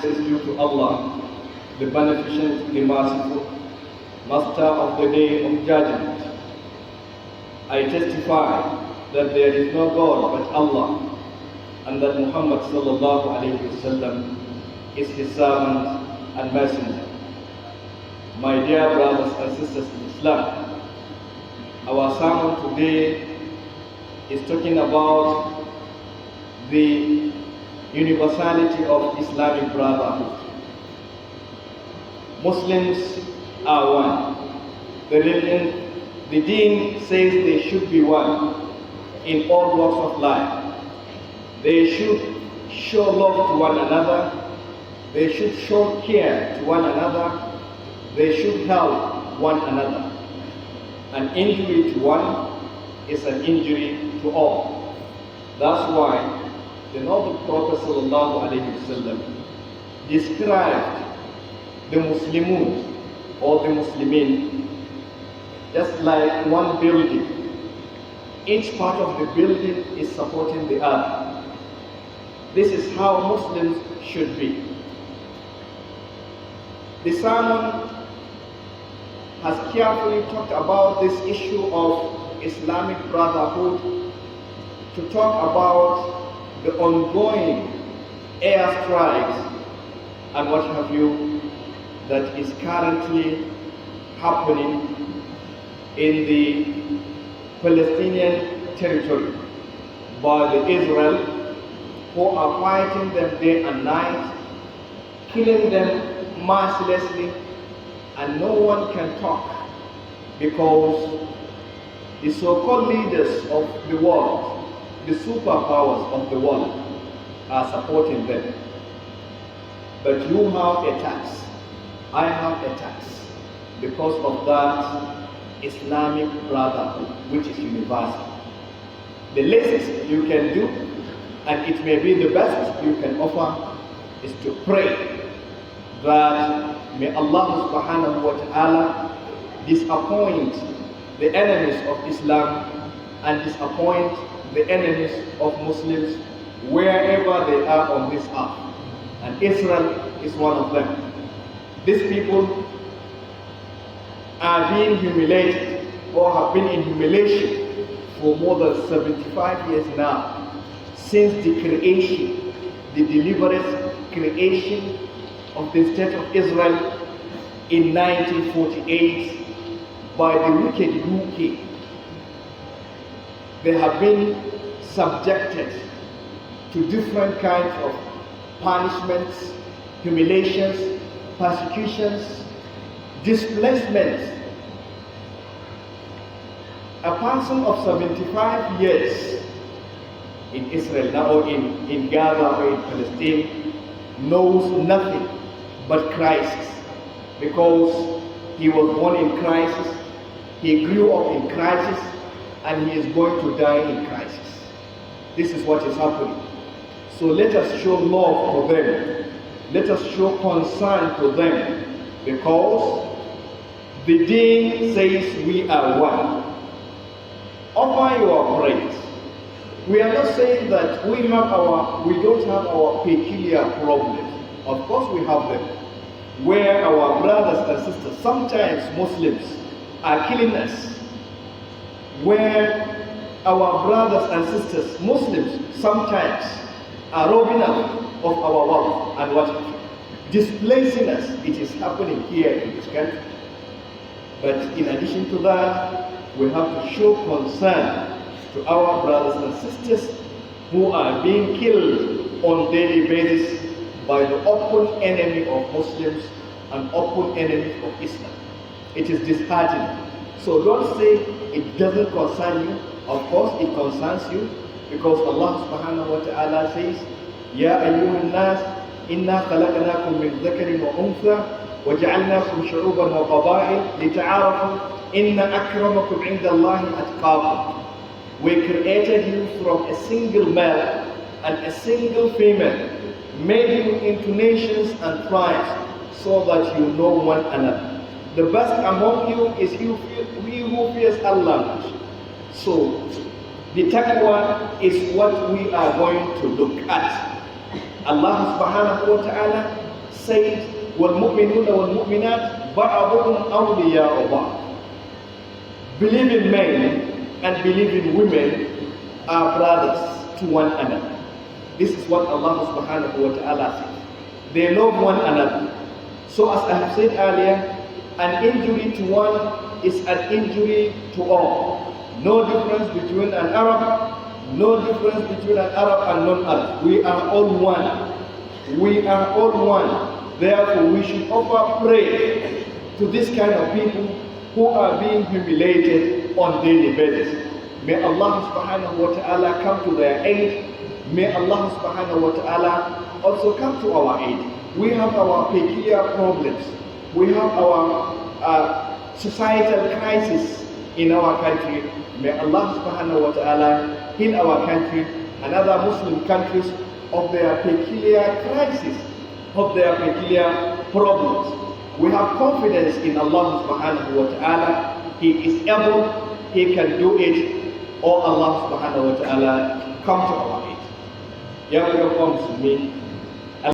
praises due to Allah, the Beneficent, the Merciful, Master of the Day of Judgment. I testify that there is no God but Allah, and that Muhammad sallallahu alayhi wasallam is his servant and messenger. My dear brothers and sisters in Islam, our sermon today is talking about the universality of Islamic brotherhood. Muslims are one. The deen says they should be one in all walks of life. They should show love to one another. They should show care to one another. They should help one another. An injury to one is an injury to all. That's why the noble Prophet ﷺ described the Muslimun or the Muslimin just like one building. Each part of the building is supporting the other. This is how Muslims should be. The sermon has carefully talked about this issue of Islamic brotherhood to talk about the ongoing airstrikes and what have you that is currently happening in the Palestinian territory by the Israel, who are fighting them day and night, killing them mercilessly, and no one can talk because the so-called leaders of the world, the superpowers of the world, are supporting them. But you have a tax, I have a tax, because of that Islamic brotherhood, which is universal. The least you can do, and it may be the best you can offer, is to pray that may Allah subhanahu wa ta'ala disappoint the enemies of Islam and disappoint the enemies of Muslims wherever they are on this earth. And Israel is one of them. These people are being humiliated or have been in humiliation for more than 75 years now, since the creation, the deliberate creation of the State of Israel in 1948 by the wicked UK. They have been subjected to different kinds of punishments, humiliations, persecutions, displacements. A person of 75 years in Israel now, or in Gaza or in Palestine, knows nothing but crisis, because he was born in crisis, he grew up in crisis, and he is going to die in crisis. This is what is happening. So let us show love to them. Let us show concern to them, because the deen says we are one. Offer your praise. We are not saying that we don't have our peculiar problems. Of course we have them. Where our brothers and sisters, sometimes Muslims, are killing us. Where our brothers and sisters, Muslims, sometimes are robbing us of our wealth and what displacing us. It is happening here in this country. But in addition to that, we have to show concern to our brothers and sisters who are being killed on daily basis by the open enemy of Muslims and open enemies of Islam. It is disheartening. So don't say it doesn't concern you. Of course it concerns you, because Allah subhanahu wa ta'ala says, Ya ayyuhan nas, inna khalaqnakum min dhakarin wa untha, وجعلناكم شعوبا وقبائل لتعارفوا إن أكرمكم عند الله أتقاكم. We created you from a single male and a single female, made you into nations and tribes, so that you know one another. The best among you is he who fears Allah. So the taqwa is what we are going to look at. Allah subhanahu wa ta'ala said, وَالْمُؤْمِنُونَ وَالْمُؤْمِنَاتِ بَعْضُهُمْ أَوْلِيَاءُ بَعْضٍ. Believing men and believing women are brothers to one another. This is what Allah subhanahu wa ta'ala said. They love one another. So as I have said earlier, an injury to one is an injury to all. No difference between an Arab, no difference between an Arab and non-Arab. We are all one. We are all one. Therefore, we should offer prayer to this kind of people who are being humiliated on daily basis. May Allah subhanahu wa ta'ala come to their aid. May Allah subhanahu wa ta'ala also come to our aid. We have our peculiar problems. We have our societal crisis in our country. May Allah subhanahu wa ta'ala heal our country and other Muslim countries of their peculiar crisis, of their peculiar problems. We have confidence in Allah subhanahu wa ta'ala. He is able, He can do it. Oh Allah subhanahu wa ta'ala, come to our aid. Ya Muslimi,